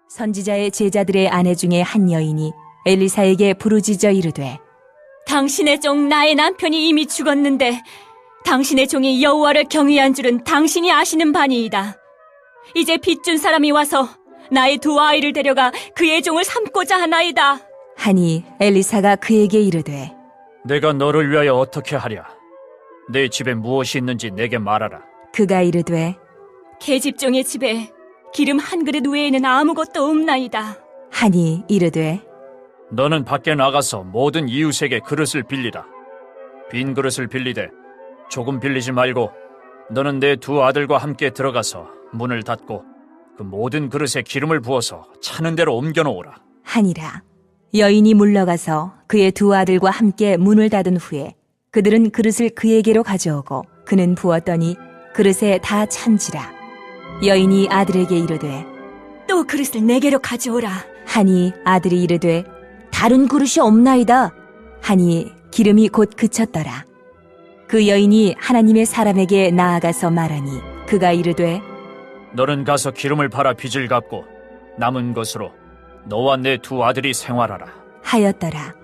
선지자의 제자들의 아내 중에 한 여인이 엘리사에게 부르짖어 이르되 당신의 종 나의 남편이 이미 죽었는데 당신의 종이 여호와를 경외한 줄은 당신이 아시는 바니이다. 이제 빚준 사람이 와서 나의 두 아이를 데려가 그의 종을 삼고자 하나이다. 하니 엘리사가 그에게 이르되 내가 너를 위하여 어떻게 하랴? 내 집에 무엇이 있는지 내게 말하라. 그가 이르되 계집종의 집에 기름 한 그릇 외에는 아무것도 없나이다. 하니 이르되 너는 밖에 나가서 모든 이웃에게 그릇을 빌리라. 빈 그릇을 빌리되 조금 빌리지 말고 너는 내 두 아들과 함께 들어가서 문을 닫고 그 모든 그릇에 기름을 부어서 차는 대로 옮겨놓으라. 하니라. 여인이 물러가서 그의 두 아들과 함께 문을 닫은 후에 그들은 그릇을 그에게로 가져오고 그는 부었더니 그릇에 다 찬지라. 여인이 아들에게 이르되 또 그릇을 내게로 가져오라. 하니 아들이 이르되 다른 그릇이 없나이다. 하니 기름이 곧 그쳤더라. 그 여인이 하나님의 사람에게 나아가서 말하니 그가 이르되 너는 가서 기름을 팔아 빚을 갚고 남은 것으로 너와 내 두 아들이 생활하라 하였더라.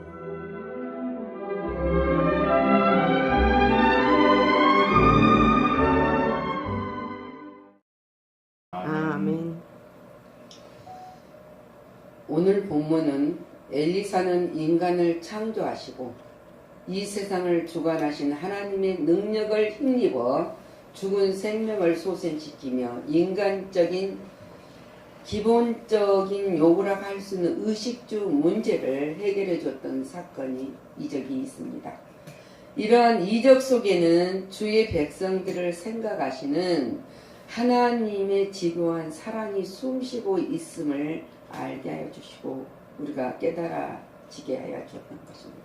아멘. 오늘 본문은 엘리사는 인간을 창조하시고 이 세상을 주관하신 하나님의 능력을 힘입어 죽은 생명을 소생시키며 인간적인 기본적인 요구라고 할 수 있는 의식주 문제를 해결해 줬던 사건이 이적이 있습니다. 이러한 이적 속에는 주의 백성들을 생각하시는 하나님의 지고한 사랑이 숨쉬고 있음을 알게 하여 주시고 우리가 깨달아지게 하여 줬던 것입니다.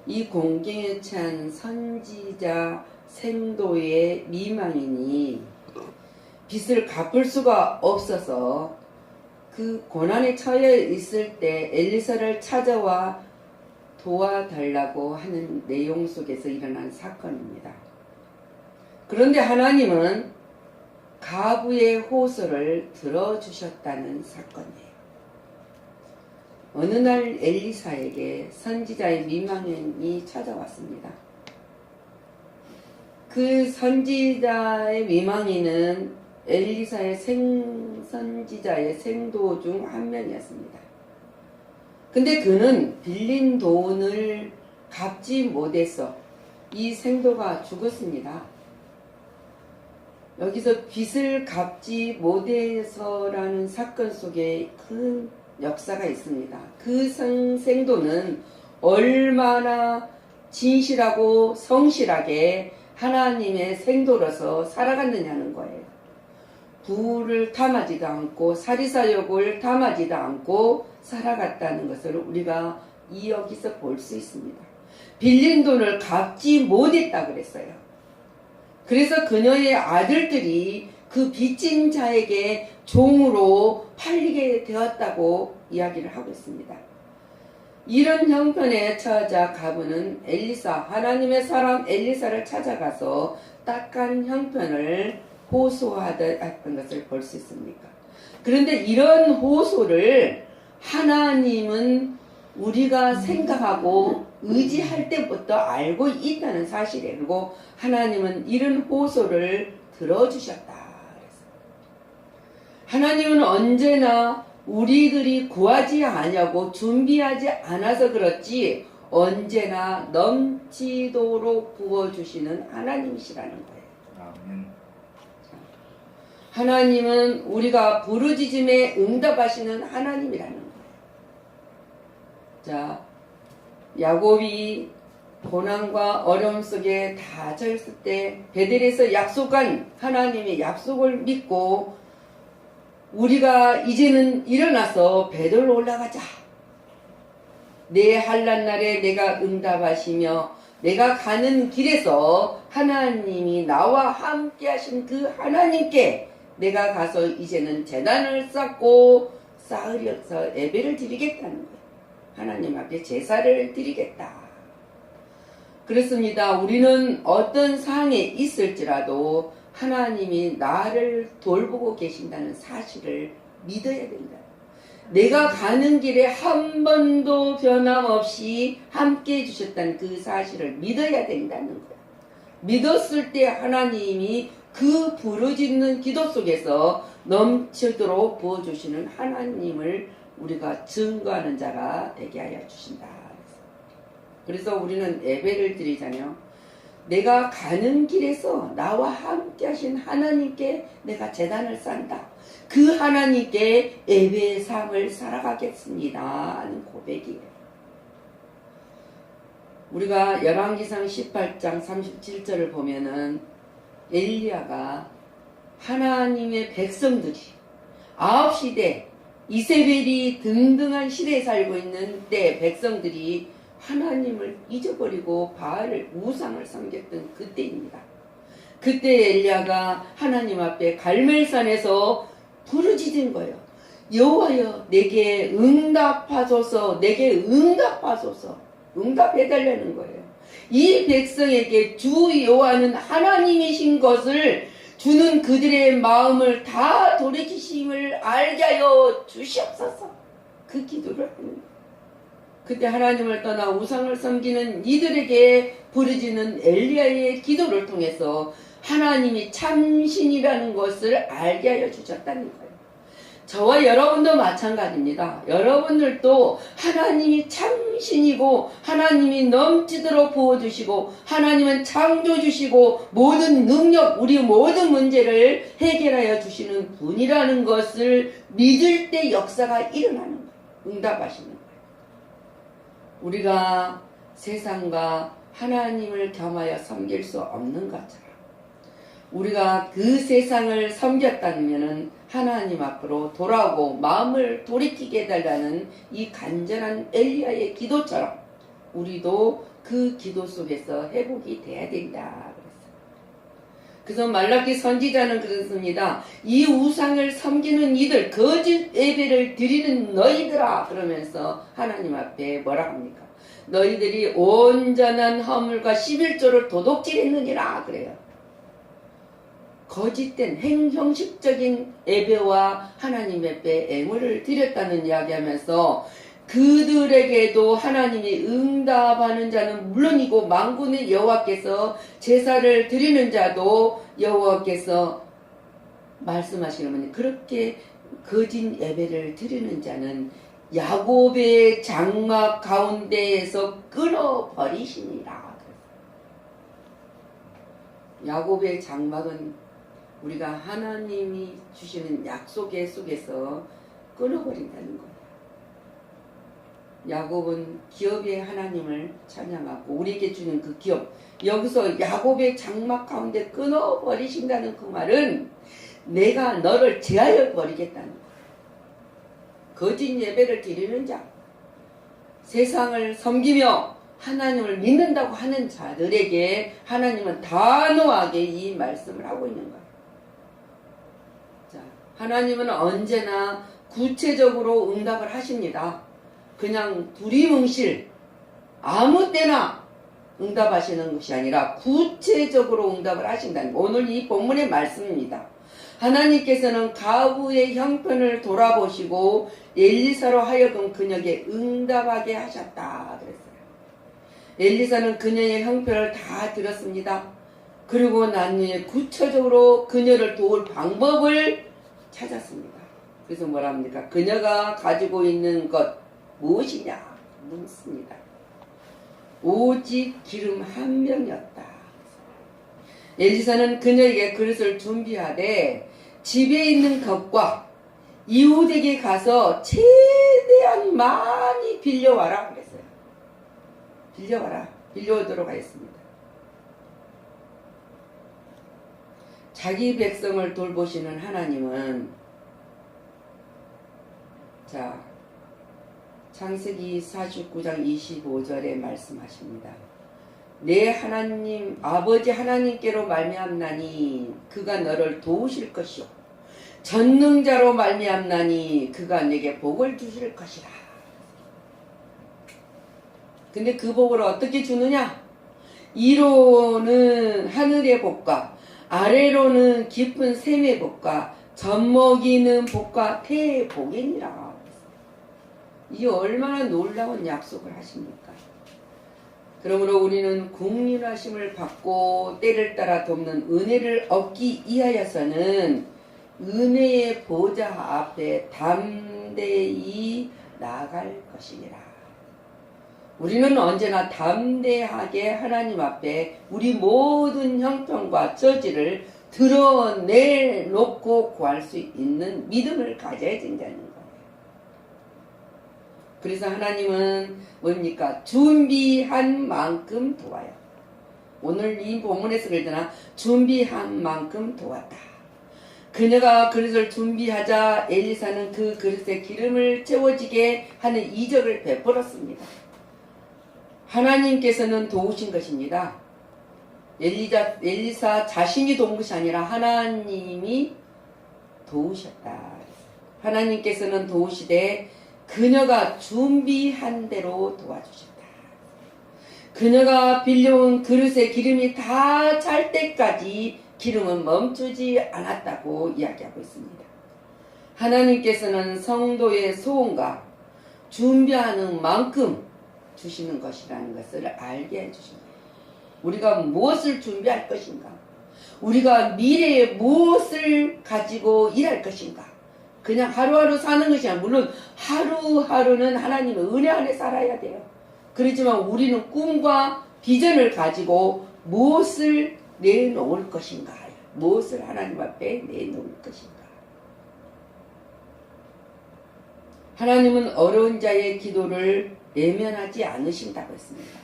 이 공경에 찬 선지자 생도의 미망인이 빚을 갚을 수가 없어서 그 고난에 처해 있을 때 엘리사를 찾아와 도와달라고 하는 내용 속에서 일어난 사건입니다. 그런데 하나님은 가부의 호소를 들어주셨다는 사건이에요. 어느 날 엘리사에게 선지자의 미망인이 찾아왔습니다. 그 선지자의 미망인은 엘리사의 선지자의 생도 중 한 명이었습니다. 근데 그는 빌린 돈을 갚지 못해서 이 생도가 죽었습니다. 여기서 빚을 갚지 못해서라는 사건 속에 큰 역사가 있습니다. 그 생도는 얼마나 진실하고 성실하게 하나님의 생도로서 살아갔느냐는 거예요. 부를 탐하지도 않고 사리사욕을 탐하지도 않고 살아갔다는 것을 우리가 여기서 볼 수 있습니다. 빌린 돈을 갚지 못했다 그랬어요. 그래서 그녀의 아들들이 그 빚진 자에게 종으로 팔리게 되었다고 이야기를 하고 있습니다. 이런 형편에 처하자 가부는 엘리사, 하나님의 사람 엘리사를 찾아가서 딱한 형편을 호소하던 것을 볼 수 있습니까? 그런데 이런 호소를 하나님은 우리가 생각하고 의지할 때부터 알고 있다는 사실이에요. 그리고 하나님은 이런 호소를 들어주셨다. 하나님은 언제나 우리들이 구하지 않냐고 준비하지 않아서 그렇지 언제나 넘치도록 부어주시는 하나님이시라는 거예요. 아멘. 하나님은 우리가 부르짖음에 응답하시는 하나님이라는 거예요. 자, 야곱이 고난과 어려움 속에 다 젖었을 때 베델에서 약속한 하나님의 약속을 믿고 우리가 이제는 일어나서 베델로 올라가자. 내 환난 날에 내가 응답하시며 내가 가는 길에서 하나님이 나와 함께 하신 그 하나님께 내가 가서 이제는 제단을 쌓고 쌓으려서 예배를 드리겠다는 거예요. 하나님 앞에 제사를 드리겠다. 그렇습니다. 우리는 어떤 상황에 있을지라도 하나님이 나를 돌보고 계신다는 사실을 믿어야 된다. 내가 가는 길에 한 번도 변함없이 함께 해주셨다는 그 사실을 믿어야 된다는 거야. 믿었을 때 하나님이 그 부르짖는 기도 속에서 넘치도록 부어주시는 하나님을 우리가 증거하는 자가 되게 하여 주신다. 그래서 우리는 예배를 드리잖아요. 내가 가는 길에서 나와 함께 하신 하나님께 내가 제단을 쌓는다. 그 하나님께 예배의 삶을 살아가겠습니다 하는 고백이에요. 우리가 열왕기상 18장 37절을 보면은 엘리야가 하나님의 백성들이 9시대 이세벨이 등등한 시대에 살고 있는 때 백성들이 하나님을 잊어버리고 바알을 우상을 섬겼던 그때입니다. 그때 엘리야가 하나님 앞에 갈멜산에서 부르짖은 거예요. 여호와여 내게 응답하소서, 내게 응답하소서. 응답해달라는 거예요. 이 백성에게 주 여호와는 하나님이신 것을 주는 그들의 마음을 다 돌이키심을 알게 하여 주시옵소서. 그 기도를 하는 거예요. 그때 하나님을 떠나 우상을 섬기는 이들에게 부르짖는 엘리야의 기도를 통해서 하나님이 참신이라는 것을 알게 하여 주셨다는 거예요. 저와 여러분도 마찬가지입니다. 여러분들도 하나님이 참신이고 하나님이 넘치도록 부어주시고 하나님은 창조주시고 모든 능력, 우리 모든 문제를 해결하여 주시는 분이라는 것을 믿을 때 역사가 일어나는 거예요. 응답하시는 거예요. 우리가 세상과 하나님을 겸하여 섬길 수 없는 것처럼 우리가 그 세상을 섬겼다면 하나님 앞으로 돌아오고 마음을 돌이키게 해달라는 이 간절한 엘리야의 기도처럼 우리도 그 기도 속에서 회복이 돼야 된다. 그래서 말라기 선지자는 그렇습니다. 이 우상을 섬기는 이들, 거짓 예배를 드리는 너희들아 그러면서 하나님 앞에 뭐라 합니까? 너희들이 온전한 허물과 11조를 도둑질했느니라 그래요. 거짓된 형식적인 예배와 하나님 앞에 애물을 드렸다는 이야기하면서 그들에게도 하나님이 응답하는 자는 물론이고 만군의 여호와께서 제사를 드리는 자도 여호와께서 말씀하시는 그렇게 거짓 예배를 드리는 자는 야곱의 장막 가운데에서 끊어버리시니라. 야곱의 장막은 우리가 하나님이 주시는 약속의 속에서 끊어버린다는 거예요. 야곱은 기업의 하나님을 찬양하고 우리에게 주는 그 기업, 여기서 야곱의 장막 가운데 끊어버리신다는 그 말은 내가 너를 제하여 버리겠다는 거예요. 거짓 예배를 드리는 자, 세상을 섬기며 하나님을 믿는다고 하는 자들에게 하나님은 단호하게 이 말씀을 하고 있는 거예요. 자, 하나님은 언제나 구체적으로 응답을 하십니다. 그냥 두리뭉실 아무 때나 응답하시는 것이 아니라 구체적으로 응답을 하신다는 거. 오늘 이 본문의 말씀입니다. 하나님께서는 가부의 형편을 돌아보시고 엘리사로 하여금 그녀에게 응답하게 하셨다 그랬어요. 엘리사는 그녀의 형편을 다 들었습니다. 그리고 난 후에 구체적으로 그녀를 도울 방법을 찾았습니다. 그래서 뭐라 합니까? 그녀가 가지고 있는 것 무엇이냐 묻습니다. 오직 기름 한 병이었다. 엘리사는 그녀에게 그릇을 준비하되 집에 있는 것과 이웃에게 가서 최대한 많이 빌려와라 그랬어요. 빌려와라. 빌려오도록 하겠습니다. 자기 백성을 돌보시는 하나님은 자 창세기 49장 25절에 말씀하십니다. 내 하나님 아버지 하나님께로 말미암나니 그가 너를 도우실 것이요 전능자로 말미암나니 그가 내게 복을 주실 것이라. 근데 그 복을 어떻게 주느냐? 위로는 하늘의 복과 아래로는 깊은 샘의 복과 젖먹이는 복과 태복이니라. 이 얼마나 놀라운 약속을 하십니까? 그러므로 우리는 국률하심을 받고 때를 따라 돕는 은혜를 얻기 위하여서는 은혜의 보좌 앞에 담대히 나아갈 것이니라. 우리는 언제나 담대하게 하나님 앞에 우리 모든 형편과 처지를 드러내놓고 구할 수 있는 믿음을 가져야 된다는 거예요. 그래서 하나님은 뭡니까? 준비한 만큼 도와요. 오늘 이 본문에서 그러잖아. 준비한 만큼 도왔다. 그녀가 그릇을 준비하자 엘리사는 그 그릇에 기름을 채워지게 하는 이적을 베풀었습니다. 하나님께서는 도우신 것입니다. 엘리사 자신이 도운 것이 아니라 하나님이 도우셨다. 하나님께서는 도우시되 그녀가 준비한 대로 도와주셨다. 그녀가 빌려온 그릇에 기름이 다 찰 때까지 기름은 멈추지 않았다고 이야기하고 있습니다. 하나님께서는 성도의 소원과 준비하는 만큼 주시는 것이라는 것을 알게 해주십니다. 우리가 무엇을 준비할 것인가? 우리가 미래에 무엇을 가지고 일할 것인가? 그냥 하루하루 사는 것이 아니라 물론 하루하루는 하나님의 은혜 안에 살아야 돼요. 그렇지만 우리는 꿈과 비전을 가지고 무엇을 내놓을 것인가? 무엇을 하나님 앞에 내놓을 것인가? 하나님은 어려운 자의 기도를 외면하지 않으신다고 했습니다.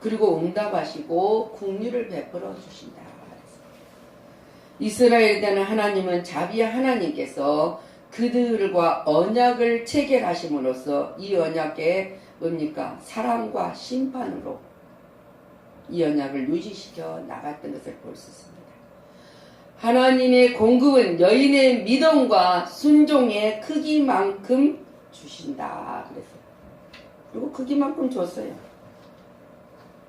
그리고 응답하시고 긍휼을 베풀어 주신다. 이스라엘에 대한 하나님은 자비의 하나님께서 그들과 언약을 체결하심으로써 이 언약에 뭡니까? 사랑과 심판으로 이 언약을 유지시켜 나갔던 것을 볼 수 있습니다. 하나님의 공급은 여인의 믿음과 순종의 크기만큼 주신다 그랬어요. 그리고 크기만큼 줬어요.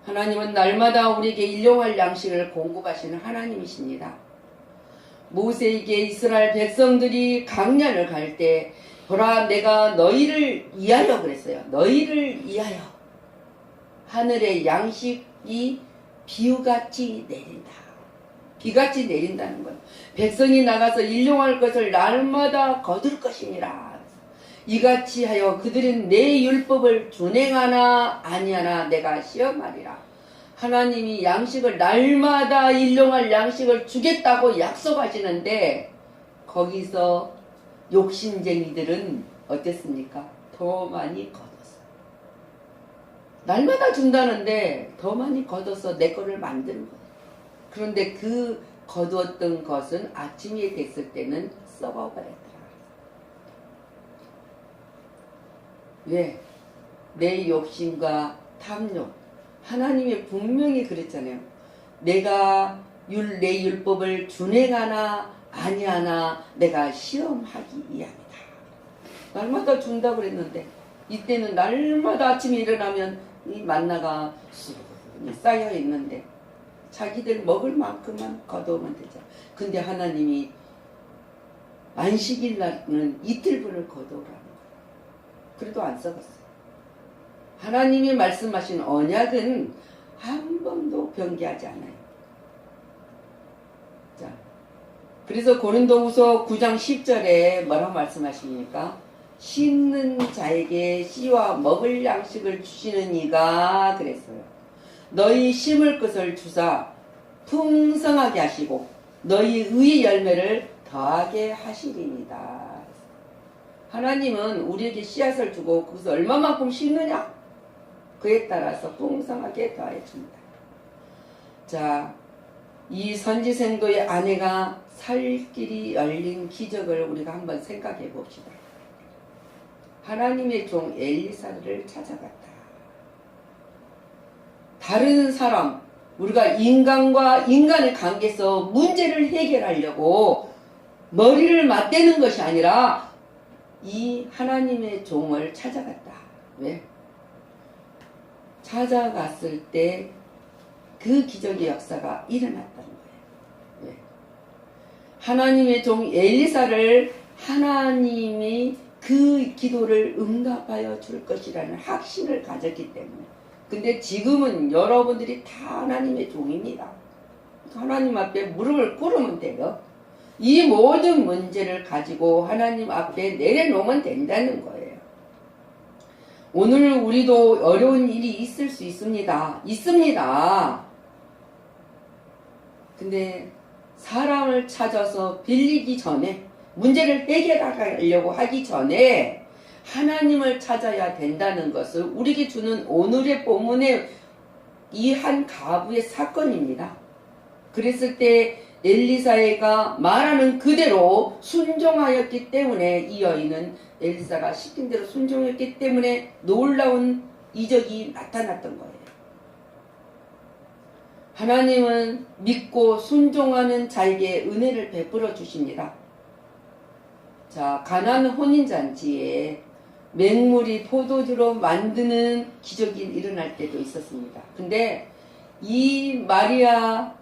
하나님은 날마다 우리에게 일용할 양식을 공급하시는 하나님이십니다. 모세에게 이스라엘 백성들이 강야를 갈 때 보라 내가 너희를 위하여 그랬어요. 너희를 위하여 하늘의 양식이 비유같이 내린다. 비같이 내린다는 거예요. 백성이 나가서 일용할 것을 날마다 거둘 것이니라. 이같이 하여 그들은 내 율법을 준행하나 아니하나 내가 시험하리라. 하나님이 양식을 날마다 일용할 양식을 주겠다고 약속하시는데 거기서 욕심쟁이들은 어땠습니까? 더 많이 걷었어요. 날마다 준다는데 더 많이 걷어서 내 거를 만드는 거예요. 그런데 그 거두었던 것은 아침이 됐을 때는 썩어버렸더라. 왜? 내 욕심과 탐욕. 하나님이 분명히 그랬잖아요. 내가 내 율법을 준행하나 아니하나 내가 시험하기 위함이다. 날마다 준다고 그랬는데 이때는 날마다 아침에 일어나면 이 만나가 쌓여 있는데 자기들 먹을 만큼만 거두면 되죠. 근데 하나님이 안식일 날은 이틀분을 거두라는 거예요. 그래도 안 썩었어요. 하나님이 말씀하신 언약은 한 번도 변개하지 않아요. 자, 그래서 고린도후서 9장 10절에 뭐라고 말씀하십니까? 씻는 자에게 씨와 먹을 양식을 주시는 이가 그랬어요. 너희 심을 것을 주사 풍성하게 하시고 너희 의의 열매를 더하게 하시리이다. 하나님은 우리에게 씨앗을 주고 그것을 얼마만큼 심느냐 그에 따라서 풍성하게 더해 줍니다. 자, 이 선지생도의 아내가 살 길이 열린 기적을 우리가 한번 생각해 봅시다. 하나님의 종 엘리사를 찾아갔다. 다른 사람, 우리가 인간과 인간의 관계에서 문제를 해결하려고 머리를 맞대는 것이 아니라 이 하나님의 종을 찾아갔다. 왜? 찾아갔을 때 그 기적의 역사가 일어났다는 거예요. 왜? 하나님의 종 엘리사를 하나님이 그 기도를 응답하여 줄 것이라는 확신을 가졌기 때문에. 근데 지금은 여러분들이 다 하나님의 종입니다. 하나님 앞에 무릎을 꿇으면 돼요. 이 모든 문제를 가지고 하나님 앞에 내려놓으면 된다는 거예요. 오늘 우리도 어려운 일이 있을 수 있습니다. 근데 사람을 찾아서 빌리기 전에, 문제를 해결하려고 하기 전에 하나님을 찾아야 된다는 것을 우리에게 주는 오늘의 본문의 이 한 가부의 사건입니다. 그랬을 때 엘리사가 말하는 그대로 순종하였기 때문에, 이 여인은 엘리사가 시킨 대로 순종했기 때문에 놀라운 이적이 나타났던 거예요. 하나님은 믿고 순종하는 자에게 은혜를 베풀어 주십니다. 자, 가나안 혼인잔치에 맹물이 포도주로 만드는 기적이 일어날 때도 있었습니다. 근데 이 마리아,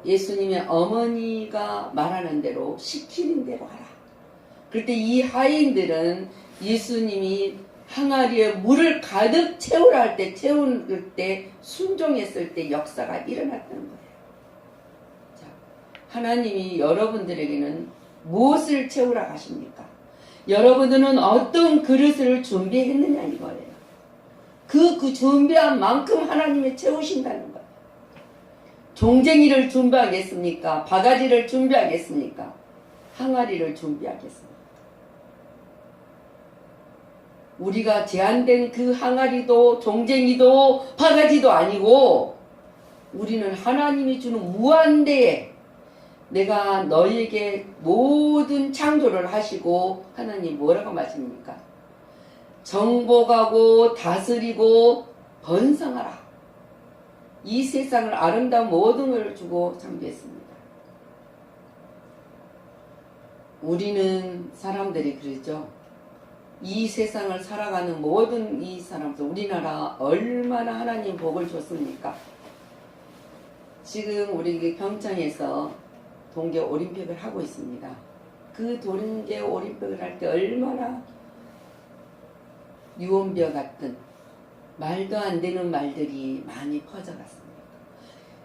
예수님의 어머니가 말하는 대로, 시키는 대로 하라. 그럴 때 이 하인들은 예수님이 항아리에 물을 가득 채우라 할 때, 채울 때 순종했을 때 역사가 일어났던 거예요. 자, 하나님이 여러분들에게는 무엇을 채우라 하십니까? 여러분들은 어떤 그릇을 준비했느냐 이거예요. 그 준비한 만큼 하나님이 채우신다는 거예요. 종쟁이를 준비하겠습니까? 바가지를 준비하겠습니까? 항아리를 준비하겠습니까? 우리가 제한된 그 항아리도 종쟁이도 바가지도 아니고, 우리는 하나님이 주는 무한대에, 내가 너희에게 모든 창조를 하시고, 하나님 뭐라고 말씀입니까? 정복하고 다스리고 번성하라. 이 세상을 아름다운 모든 걸 주고 창조했습니다. 우리는 사람들이 그러죠. 이 세상을 살아가는 모든 이 사람들, 우리나라 얼마나 하나님 복을 줬습니까? 지금 우리 평창에서 동계 올림픽을 하고 있습니다. 그 동계 올림픽을 할 때 얼마나 유언비어 같은 말도 안 되는 말들이 많이 퍼져갔습니다.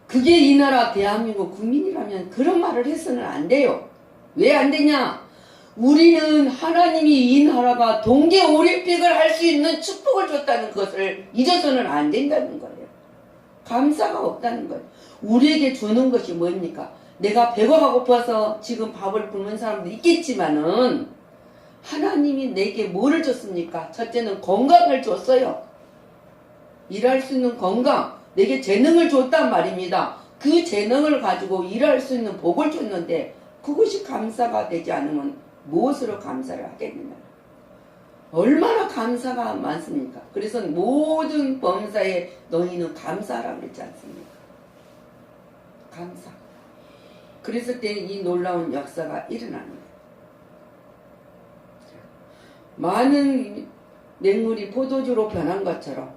그게 이 나라 대한민국 국민이라면 그런 말을 해서는 안 돼요. 왜 안 되냐? 우리는 하나님이 이 나라가 동계 올림픽을 할 수 있는 축복을 줬다는 것을 잊어서는 안 된다는 거예요. 감사가 없다는 거예요. 우리에게 주는 것이 뭡니까? 내가 배고파 고파서 지금 밥을 굶는 사람도 있겠지만은, 하나님이 내게 뭐를 줬습니까? 첫째는 건강을 줬어요. 일할 수 있는 건강, 내게 재능을 줬단 말입니다. 그 재능을 가지고 일할 수 있는 복을 줬는데, 그것이 감사가 되지 않으면 무엇으로 감사를 하겠느냐? 얼마나 감사가 많습니까? 그래서 모든 범사에 너희는 감사하라고 그랬지 않습니까? 감사. 그랬을 때 이 놀라운 역사가 일어나는 거예요. 많은 맹물이 포도주로 변한 것처럼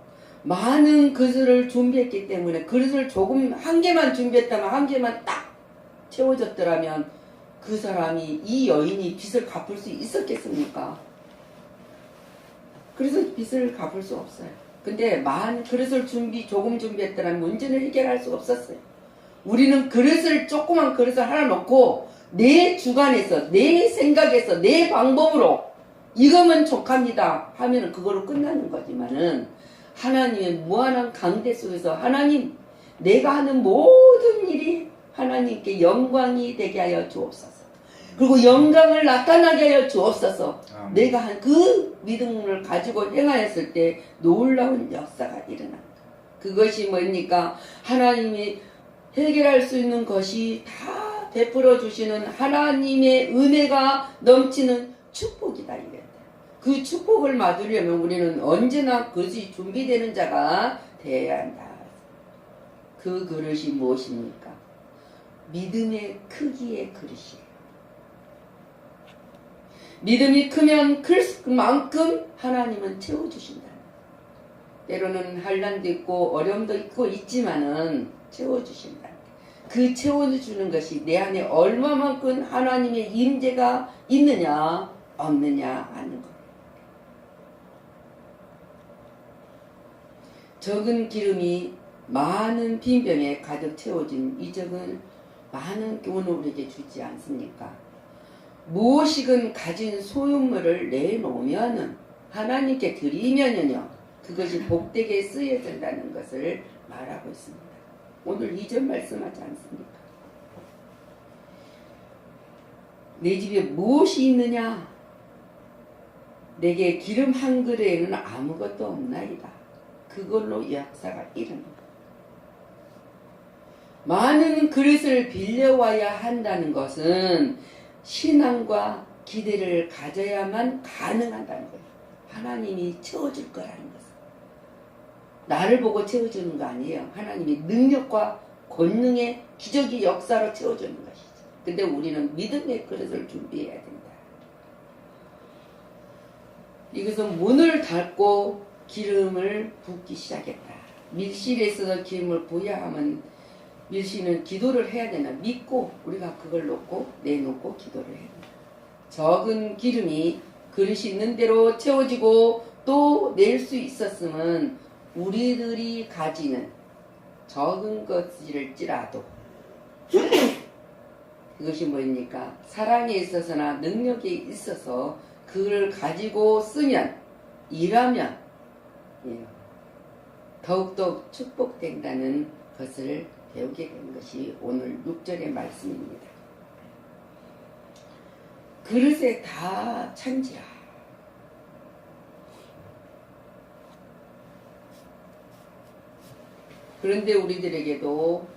많은 그릇을 준비했기 때문에, 그릇을 조금 한 개만 준비했다면, 한 개만 딱 채워졌더라면 그 사람이, 이 여인이 빚을 갚을 수 있었겠습니까? 그래서 빚을 갚을 수 없어요. 근데 많은 그릇을 조금 준비했더라면 문제를 해결할 수 없었어요. 우리는 그릇을, 조그만 그릇을 하나 놓고 내 주관에서, 내 생각에서, 내 방법으로 이거면 족합니다 하면 그거로 끝나는 거지만은, 하나님의 무한한 강대 속에서 하나님, 내가 하는 모든 일이 하나님께 영광이 되게 하여 주옵소서. 그리고 영광을 나타나게 하여 주옵소서. 내가 한 그 믿음을 가지고 행하였을 때 놀라운 역사가 일어난다. 그것이 뭡니까? 하나님이 해결할 수 있는 것이 다 베풀어 주시는 하나님의 은혜가 넘치는 축복이다. 그 축복을 맞으려면 우리는 언제나 그것이 준비되는 자가 되어야 한다. 그 그릇이 무엇입니까? 믿음의 크기의 그릇이에요. 믿음이 크면 클 만큼 하나님은 채워주신다. 때로는 한란도 있고 어려움도 있고 있지만은 채워주신다. 그 채워주는 것이 내 안에 얼마만큼 하나님의 임재가 있느냐 없느냐 하는 것. 적은 기름이 많은 빈병에 가득 채워진 이 적은 많은 교훈을 우리에게 주지 않습니까? 무엇이든 가진 소유물을 내놓으면 하나님께 드리면요 그것이 복되게 쓰여진다는 것을 말하고 있습니다. 오늘 2절 말씀하지 않습니까? 내 집에 무엇이 있느냐? 내게 기름 한 그릇에는 아무것도 없나이다. 그걸로 역사가 일어납니다. 많은 그릇을 빌려와야 한다는 것은 신앙과 기대를 가져야만 가능하다는 거예요. 하나님이 채워줄 거라는 것은. 나를 보고 채워주는 거 아니에요. 하나님이 능력과 권능의 기적의 역사로 채워주는 것이죠. 근데 우리는 믿음의 그릇을 준비해야 된다. 이것은 문을 닫고 기름을 붓기 시작했다. 밀실에서 기름을 부어야 하면 밀실은 기도를 해야 되나 믿고 우리가 그걸 놓고 내놓고 기도를 해야 된다. 적은 기름이 그릇이 있는 대로 채워지고 또 낼 수 있었으면 우리들이 가지는 적은 것일지라도 그것이 뭐입니까? 사랑에 있어서나 능력에 있어서 그걸 가지고 쓰면 일하면 더욱더 축복된다는 것을 배우게 된 것이 오늘 6절의 말씀입니다. 그릇에 다 찬지라. 그런데 우리들에게도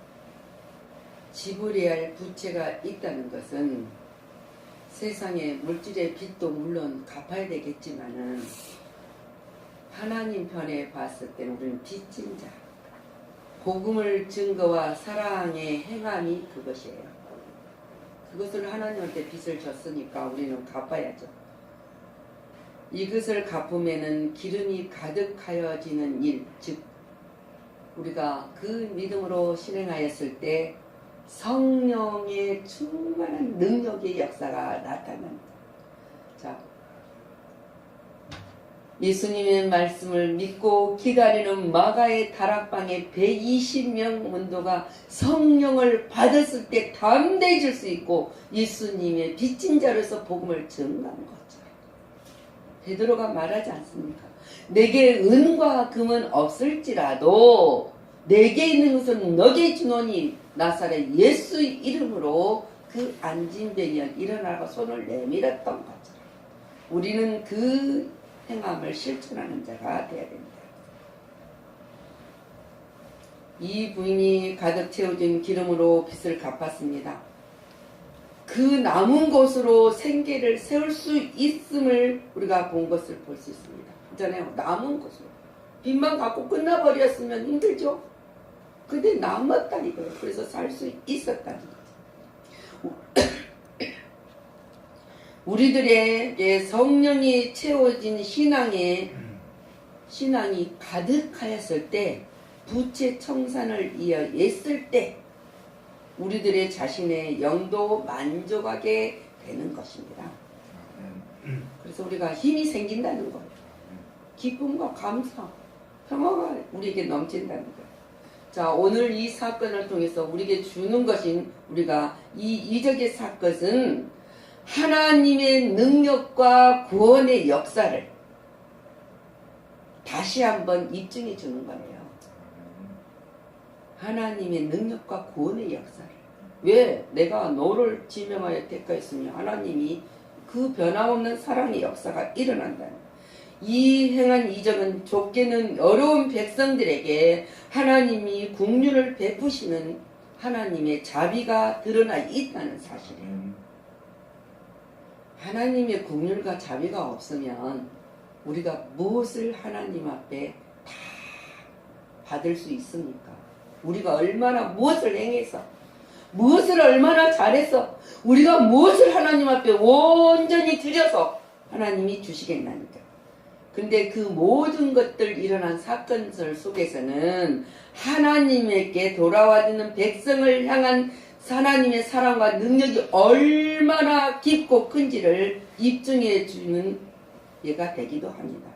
지불해야 할 부채가 있다는 것은 세상의 물질의 빚도 물론 갚아야 되겠지만은 하나님 편에 봤을 때는 우리는 빚진 자, 복음을 증거와 사랑의 행함이 그것이에요. 그것을 하나님한테 빚을 졌으니까 우리는 갚아야죠. 이것을 갚으면은 기름이 가득하여지는 일, 즉 우리가 그 믿음으로 실행하였을 때 성령의 충만한 능력의 역사가 나타납니다. 자, 예수님의 말씀을 믿고 기다리는 마가의 다락방에 120명 문도가 성령을 받았을 때 담대해질 수 있고 예수님의 빚진 자로서 복음을 증거한 거죠. 베드로가 말하지 않습니까? 내게 은과 금은 없을지라도 내게 있는 것은 너게 주노니 나사렛 예수의 이름으로 그 앉은 병이 일어나고 손을 내밀었던 것처럼 우리는 그 행함을 실천하는 자가 되어야 됩니다. 이 부인이 가득 채워진 기름으로 빚을 갚았습니다. 그 남은 것으로 생계를 세울 수 있음을 우리가 본 것을 볼 수 있습니다. 있잖아요. 남은 것으로. 빚만 갖고 끝나버렸으면 힘들죠. 근데 남았다 이거예요. 그래서 살 수 있었다는 거죠. 우리들에게 성령이 채워진 신앙이 가득하였을 때 부채 청산을 이어했을 때 우리들의 자신의 영도 만족하게 되는 것입니다. 그래서 우리가 힘이 생긴다는 거예요. 기쁨과 감사, 평화가 우리에게 넘친다는 거예요. 자, 오늘 이 사건을 통해서 우리에게 주는 것인 우리가 이 이적의 사건은 하나님의 능력과 구원의 역사를 다시 한번 입증해 주는 거예요. 하나님의 능력과 구원의 역사를. 왜? 내가 너를 지명하여 택하였으며 하나님이 그 변함없는 사랑의 역사가 일어난다는 이 행한 이적은 좁게는 어려운 백성들에게 하나님이 긍휼을 베푸시는 하나님의 자비가 드러나 있다는 사실이에요. 하나님의 긍휼과 자비가 없으면 우리가 무엇을 하나님 앞에 다 받을 수 있습니까? 우리가 얼마나 무엇을 행해서 무엇을 얼마나 잘해서 우리가 무엇을 하나님 앞에 온전히 드려서 하나님이 주시겠나니까. 근데 그 모든 것들 일어난 사건들 속에서는 하나님에게 돌아와주는 백성을 향한 하나님의 사랑과 능력이 얼마나 깊고 큰지를 입증해 주는 예가 되기도 합니다.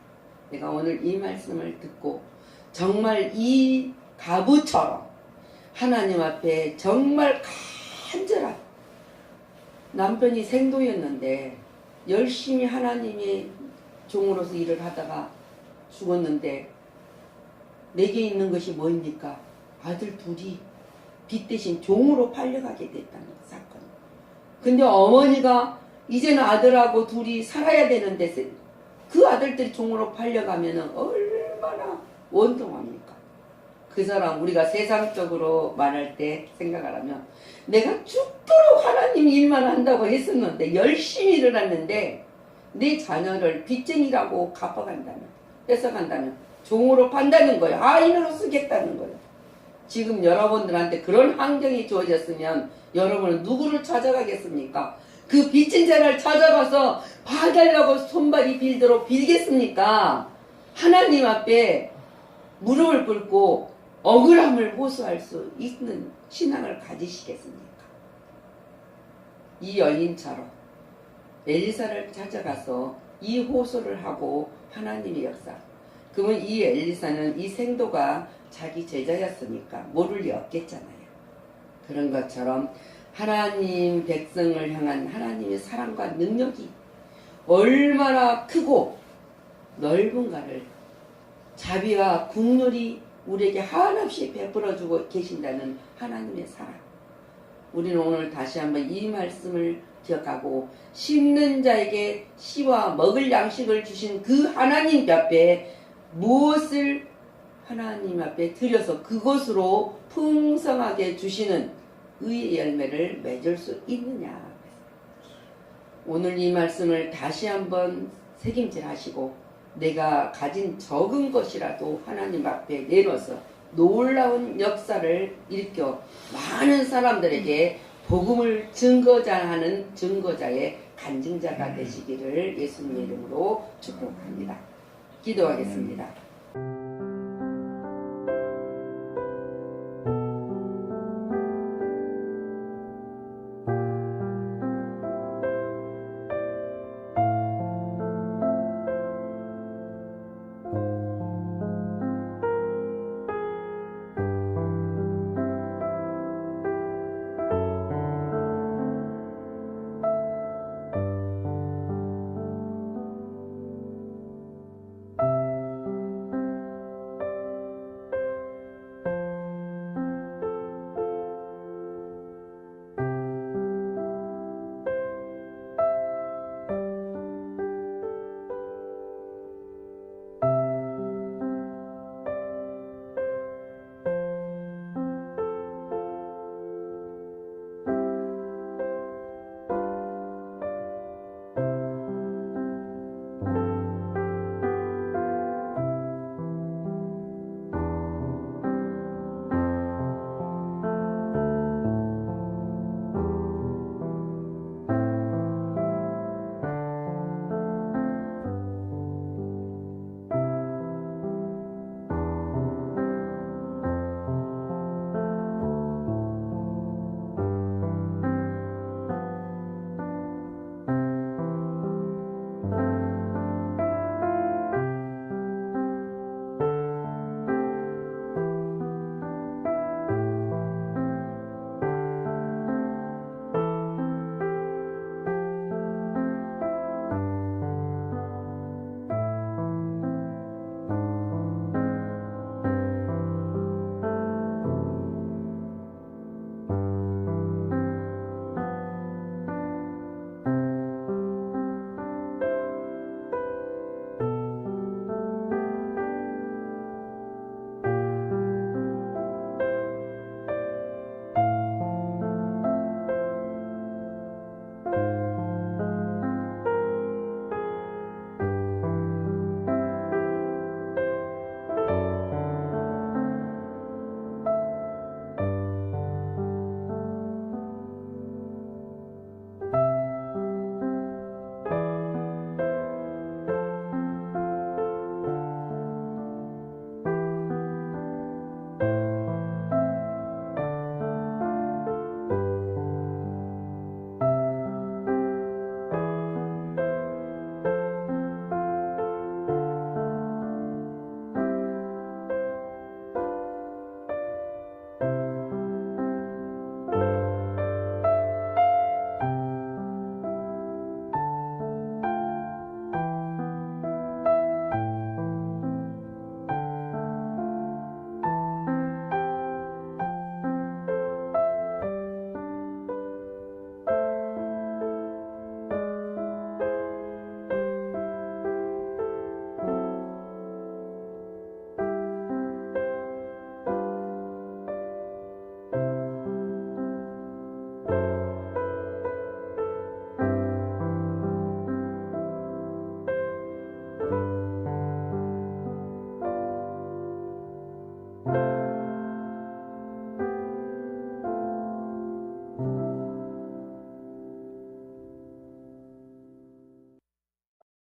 내가 오늘 이 말씀을 듣고 정말 이 가부처럼 하나님 앞에 정말 간절한, 남편이 생도였는데 열심히 하나님의 종으로서 일을 하다가 죽었는데 내게 있는 것이 뭐입니까? 아들 둘이 빚 대신 종으로 팔려가게 됐다는 사건. 근데 어머니가 이제는 아들하고 둘이 살아야 되는데 그 아들들이 종으로 팔려가면 얼마나 원통합니까? 그 사람, 우리가 세상적으로 말할 때 생각을 하면 내가 죽도록 하나님 일만 한다고 했었는데 열심히 일어났는데 내 자녀를 빚쟁이라고 갚아간다면, 뺏어간다면 종으로 판다는 거예요. 하인으로 쓰겠다는 거예요. 지금 여러분들한테 그런 환경이 주어졌으면 여러분은 누구를 찾아가겠습니까? 그 빚진 자를 찾아가서 봐달라고 손발이 빌도록 빌겠습니까? 하나님 앞에 무릎을 꿇고 억울함을 호소할 수 있는 신앙을 가지시겠습니까? 이 여인처럼 엘리사를 찾아가서 이 호소를 하고 하나님의 역사. 그러면 이 엘리사는 이 생도가 자기 제자였으니까 모를 리 없겠잖아요. 그런 것처럼 하나님 백성을 향한 하나님의 사랑과 능력이 얼마나 크고 넓은가를 자비와 국률이 우리에게 한없이 베풀어주고 계신다는 하나님의 사랑. 우리는 오늘 다시 한번 이 말씀을 기억하고 심는 자에게 씨와 먹을 양식을 주신 그 하나님 앞에 무엇을 하나님 앞에 드려서 그것으로 풍성하게 주시는 의의 열매를 맺을 수 있느냐. 오늘 이 말씀을 다시 한번 새김질하시고 내가 가진 적은 것이라도 하나님 앞에 내놓아서 놀라운 역사를 일으켜 많은 사람들에게 복음을 증거자하는 증거자의 간증자가 되시기를 예수님의 이름으로 축복합니다. 기도하겠습니다. 것이다.